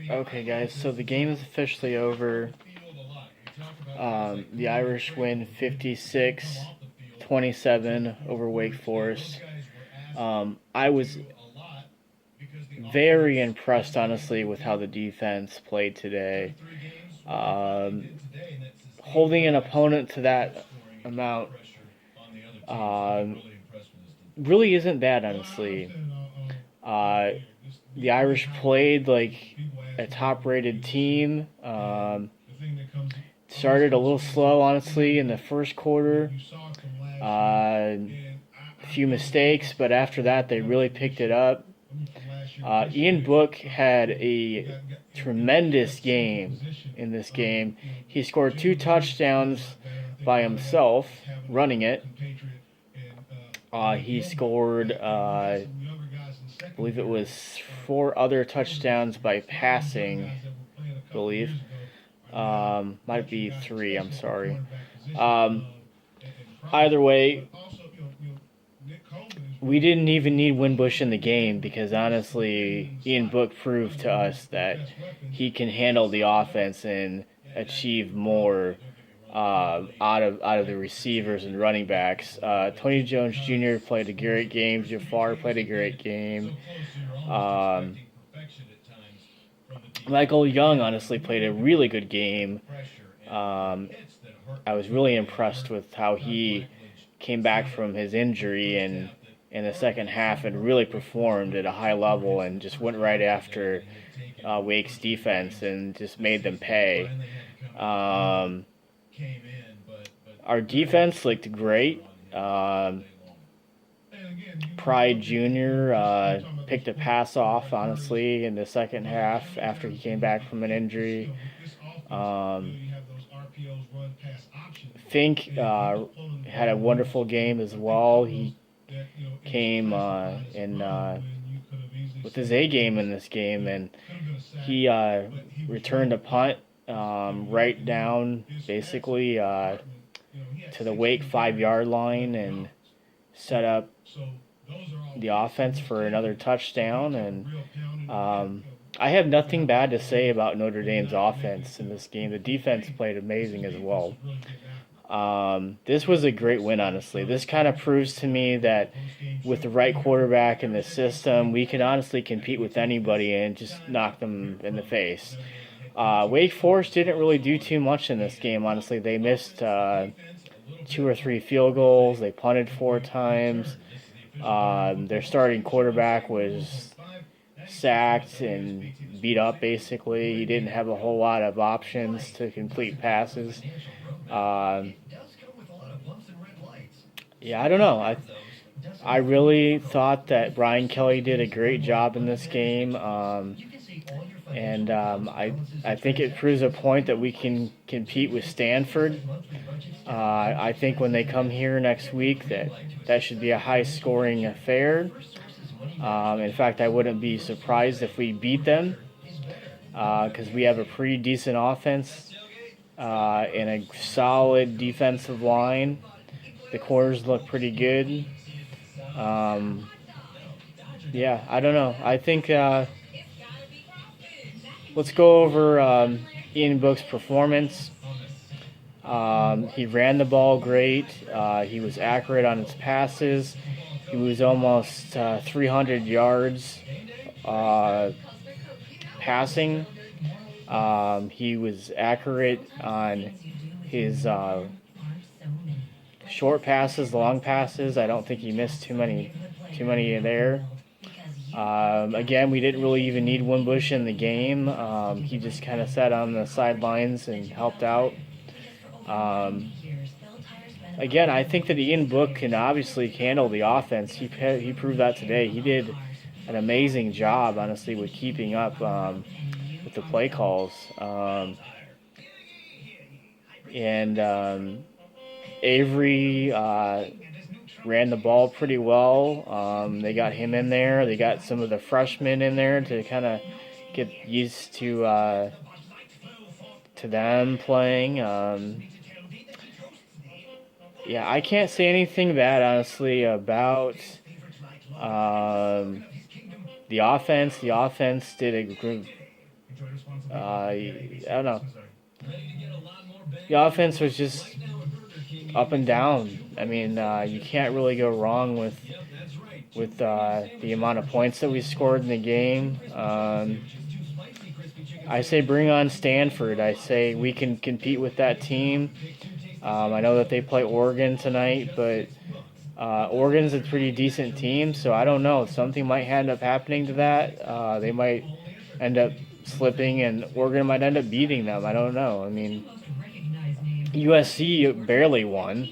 Okay, guys, so the game is officially over. The Irish win 56-27 over Wake Forest. I was very impressed, honestly, with how the defense played today. Um, Holding an opponent to that amount um, really isn't bad, honestly. Uh, the Irish played like a top-rated team. Started a little slow, honestly, in the first quarter. A few mistakes, but after that, they really picked it up. Ian Book had a tremendous game in this game. He scored 2 touchdowns by himself, running it. He scored, I believe it was 4 other touchdowns by passing, I believe. Might be 3, I'm sorry. Um, Either way, we didn't even need Winbush in the game because honestly, Ian Book proved to us that he can handle the offense and achieve more out of the receivers and running backs. Tony Jones Jr. played a great game. Jafar played a great game. Um, Michael Young honestly played a really good game. Um, I was really impressed with how he came back from his injury and in the second half and really performed at a high level and just went right after Wake's defense and just made them pay. Um, our defense looked great. Pride Jr. Picked a pass off, honestly, in the second half after he came back from an injury. Um, Fink had a wonderful game as well. He came in with his A game in this game, and he returned a punt right down basically to the Wake 5 yard line and set up the offense for another touchdown. And I have nothing bad to say about Notre Dame's offense in this game. The defense played amazing as well. This was a great win, honestly. This kind of proves to me that with the right quarterback in the system, we can honestly compete with anybody and just knock them in the face. Wake Forest didn't really do too much in this game, honestly. They missed 2 or 3 field goals. They punted 4 times. Their starting quarterback was sacked and beat up, basically. He didn't have a whole lot of options to complete passes. Um, yeah, I don't know. I really thought that Brian Kelly did a great job in this game. I think it proves a point that we can compete with Stanford. I think when they come here next week, that should be a high-scoring affair. In fact, I wouldn't be surprised if we beat them because we have a pretty decent offense and a solid defensive line. The corners look pretty good. Um, yeah, I don't know. I think let's go over Ian Book's performance. He ran the ball great. He was accurate on his passes. He was almost 300 yards passing. He was accurate on his short passes, long passes. I don't think he missed too many there. Again, we didn't really even need Wimbush in the game. He just kind of sat on the sidelines and helped out. Again, I think that Ian Book can obviously handle the offense. He proved that today. He did an amazing job, honestly, with keeping up with the play calls. And Avery ran the ball pretty well. They got him in there. They got some of the freshmen in there to kind of get used to them playing. Yeah, I can't say anything bad, honestly, about The offense did a good. I don't know. The offense was just up and down. I mean, you can't really go wrong with the amount of points that we scored in the game. I say bring on Stanford. I say we can compete with that team. I know that they play Oregon tonight, but Oregon's a pretty decent team, so I don't know. Something might end up happening to that. They might end up slipping, and Oregon might end up beating them. I don't know. I mean, USC barely won.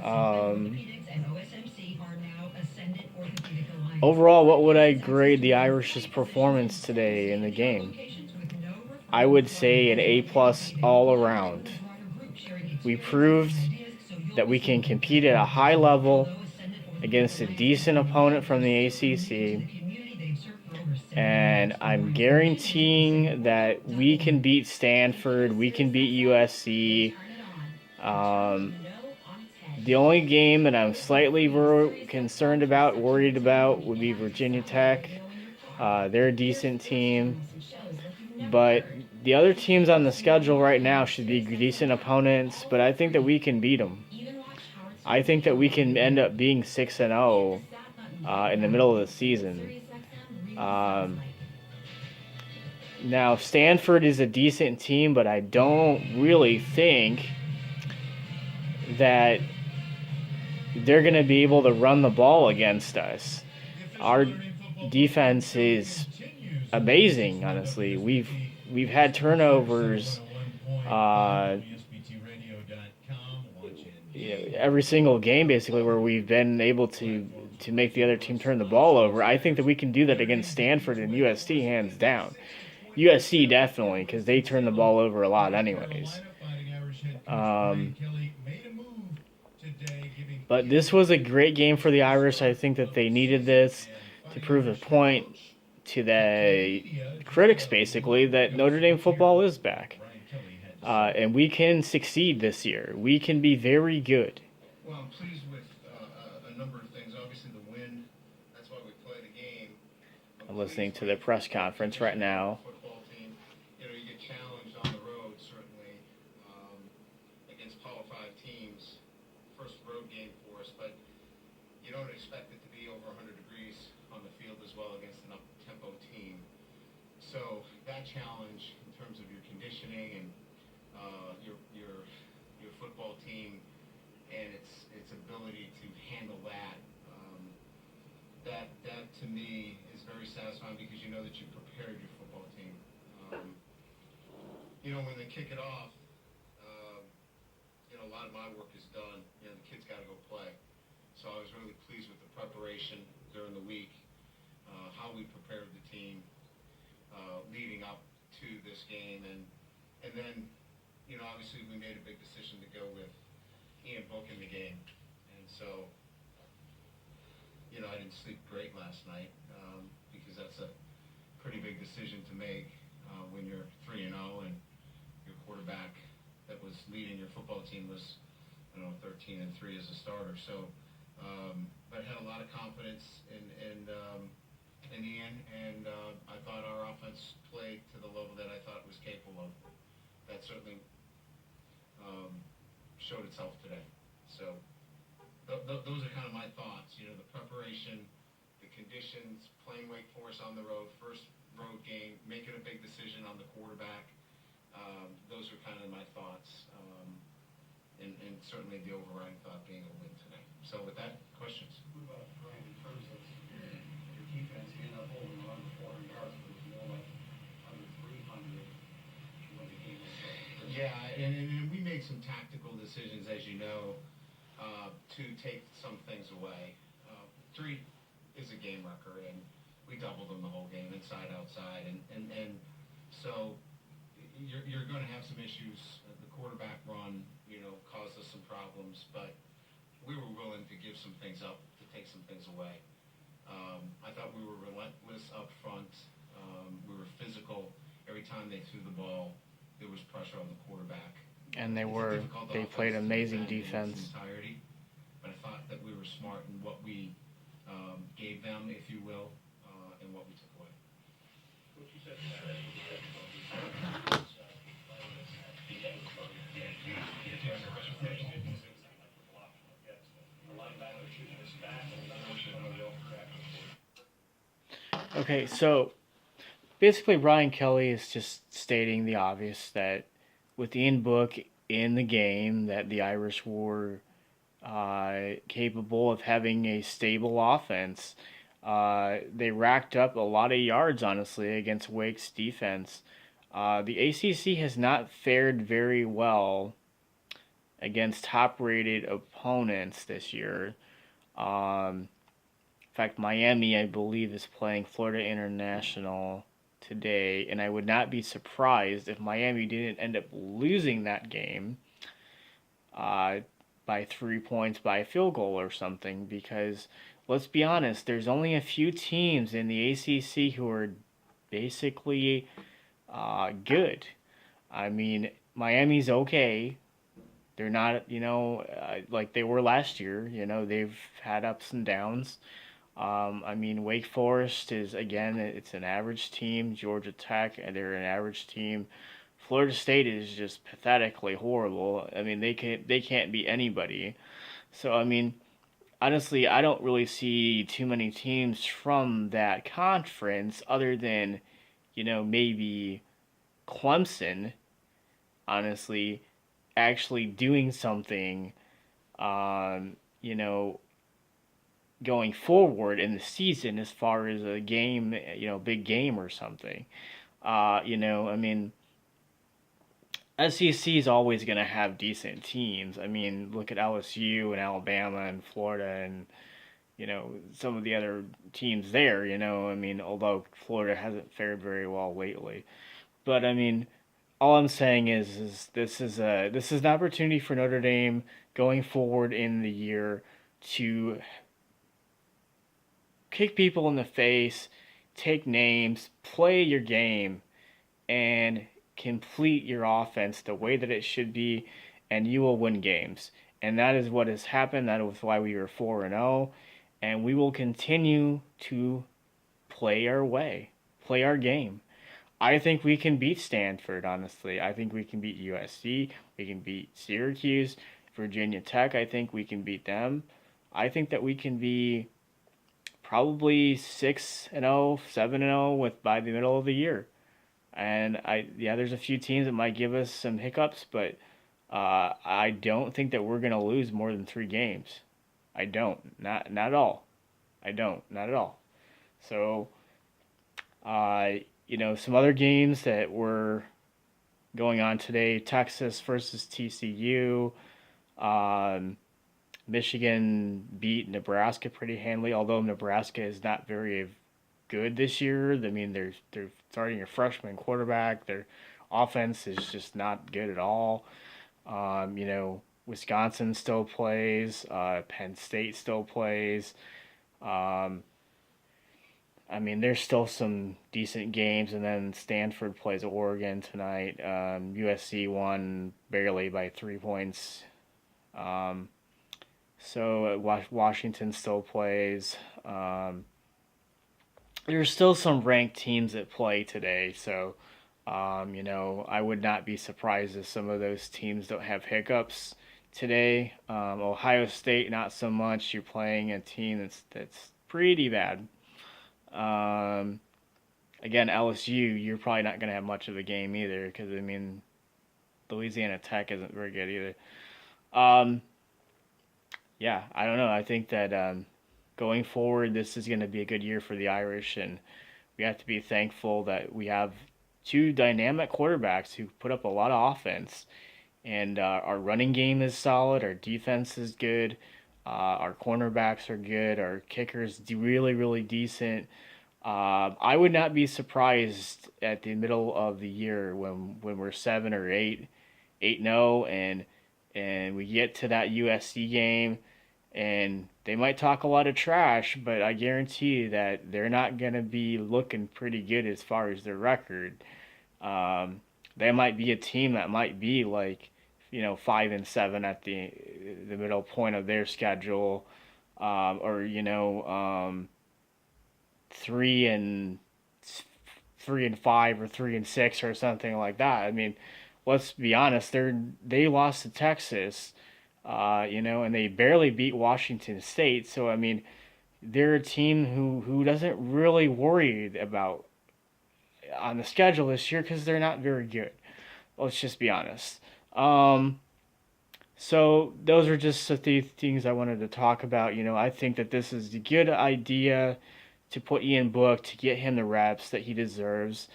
Um, Overall, what would I grade the Irish's performance today in the game? I would say an A plus all around. We proved that we can compete at a high level against a decent opponent from the ACC, and I'm guaranteeing that we can beat Stanford, we can beat USC. The only game that I'm slightly concerned about, worried about, would be Virginia Tech. They're a decent team, but the other teams on the schedule right now should be decent opponents, but I think that we can beat them. I think that we can end up being 6-0 in the middle of the season. Now, Stanford is a decent team, but I don't really think that they're going to be able to run the ball against us. Our defense is amazing, honestly. We've had turnovers every single game, basically, where we've been able to make the other team turn the ball over. I think that we can do that against Stanford and USC, hands down. USC definitely, because they turn the ball over a lot anyways. But this was a great game for the Irish. I think that they needed this to prove a point to the critics, basically, that Notre Dame football is back. And we can succeed this year. We can be very good. Well, I'm pleased with a number of things. Obviously, the win. That's why we play the game. I'm listening to the press conference right now. Football team. You get challenged on the road, certainly, against Power 5 teams. First road game for us, but you don't expect it to be over 100 degrees on the field as well against an up-tempo team. So that challenge in terms of your conditioning and your football team and its ability to handle that, that to me is very satisfying because you know that you prepared your football team. When they kick it off, a lot of my work is done. The kids got to go play. So I was really pleased with the preparation during the week, how we prepared the team leading up to this game, and then obviously we made a big decision to go with Ian Book in the game, and so I didn't sleep great last night because that's a pretty big decision to make when you're 3-0 and your quarterback that was leading your football team was 13-3 as a starter. So, but had a lot of confidence in Ian, and I thought our offense played to the level that I thought it was capable of. That certainly showed itself today. So those are kind of my thoughts. The preparation, the conditions, playing Wake Forest on the road, first road game, making a big decision on the quarterback. Those are kind of my thoughts, and certainly the overriding thought being a win today. So with that, questions? What about Brian, in terms of your defense, you end up holding on 400 yards, but it's more like under 300 when the game was over. Yeah, and we made some tactical decisions, as you know, to take some things away. 3 is a game record, and we doubled them the whole game, inside, outside, and so you're going to have some issues. The quarterback run, caused us some problems, but we were willing to give some things up, to take some things away. I thought we were relentless up front. We were physical. Every time they threw the ball, there was pressure on the quarterback. And they played amazing defense. Entirety, but I thought that we were smart in what we gave them, if you will, and what we took away. What you said Saturday, you said about the playing this the linebacker shooting his back and another shooting on the overcorrect. Okay, so basically, Ryan Kelly is just stating the obvious that with Ian Book in the game, that the Irish were capable of having a stable offense. They racked up a lot of yards, honestly, against Wake's defense. The ACC has not fared very well against top-rated opponents this year. In fact, Miami, I believe, is playing Florida International today, and I would not be surprised if Miami didn't end up losing that game uh, by 3 points by a field goal or something. Because let's be honest, there's only a few teams in the ACC who are basically good. I mean, Miami's okay. They're not, like they were last year. They've had ups and downs. I mean, Wake Forest is, again, it's an average team. Georgia Tech, they're an average team. Florida State is just pathetically horrible. I mean, they can't beat anybody. So I mean, honestly, I don't really see too many teams from that conference other than, maybe Clemson. Honestly, actually doing something. Um, you know, Going forward in the season as far as a game, big game or something. I mean, SEC is always going to have decent teams. I mean, look at LSU and Alabama and Florida and, some of the other teams there, I mean, although Florida hasn't fared very well lately. But I mean, all I'm saying is this is an opportunity for Notre Dame going forward in the year to kick people in the face, take names, play your game, and complete your offense the way that it should be, and you will win games. And that is what has happened. That is why we are 4-0, and we will continue to play our way, play our game. I think we can beat Stanford, honestly. I think we can beat USC. We can beat Syracuse, Virginia Tech. I think we can beat them. I think that we can be probably 6-0, 7-0 with by the middle of the year. And there's a few teams that might give us some hiccups, but I don't think that we're gonna lose more than 3 games. I don't, not at all. I don't, not at all. So, some other games that were going on today: Texas versus TCU. Um, Michigan beat Nebraska pretty handily, although Nebraska is not very good this year. I mean, they're starting a freshman quarterback. Their offense is just not good at all. Wisconsin still plays. Penn State still plays. Um, I mean, there's still some decent games, and then Stanford plays Oregon tonight. USC won barely by 3 points. Um, Washington still plays. There's still some ranked teams that play today, so I would not be surprised if some of those teams don't have hiccups today. Ohio State, not so much. You're playing a team that's pretty bad. Um, Again, LSU, you're probably not going to have much of a game either, because I mean, Louisiana Tech isn't very good either. Um, yeah, I don't know. I think that going forward, this is going to be a good year for the Irish, and we have to be thankful that we have two dynamic quarterbacks who put up a lot of offense. And our running game is solid. Our defense is good. Our cornerbacks are good. Our kickers really, really decent. I would not be surprised at the middle of the year when we're 7 or 8, 8-0, and we get to that USC game, and they might talk a lot of trash, but I guarantee you that they're not going to be looking pretty good as far as their record. They might be a team that might be like, 5-7 at the middle point of their schedule. or 3-5 or 3-6 or something like that. I mean, let's be honest, they lost to Texas, and they barely beat Washington State. So I mean, they're a team who doesn't really worry about on the schedule this year because they're not very good. Let's just be honest. Um, so those are just the things I wanted to talk about. I think that this is a good idea to put Ian Book to get him the reps that he deserves.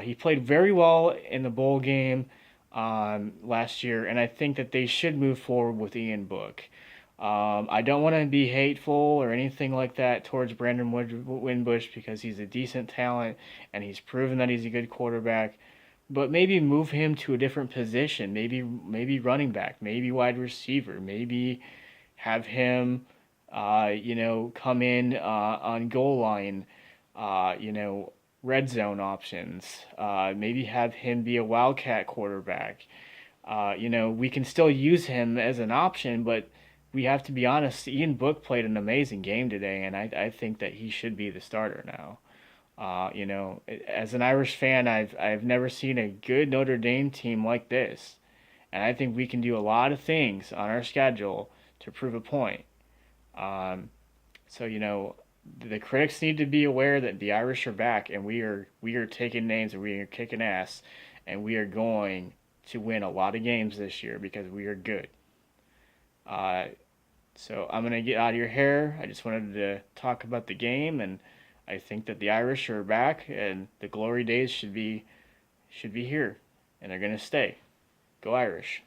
He played very well in the bowl game last year, and I think that they should move forward with Ian Book. I don't want to be hateful or anything like that towards Brandon Wimbush because he's a decent talent and he's proven that he's a good quarterback. But maybe move him to a different position. Maybe running back. Maybe wide receiver. Maybe have him, come in on goal line. Red zone options. Maybe have him be a wildcat quarterback. We can still use him as an option, but we have to be honest. Ian Book played an amazing game today, and I think that he should be the starter now. As an Irish fan, I've never seen a good Notre Dame team like this, and I think we can do a lot of things on our schedule to prove a point. Um, so the critics need to be aware that the Irish are back, and we are taking names and we are kicking ass, and we are going to win a lot of games this year because we are good. Uh, so I'm gonna get out of your hair. I just wanted to talk about the game, and I think that the Irish are back, and the glory days should be here, and they're gonna stay. Go Irish!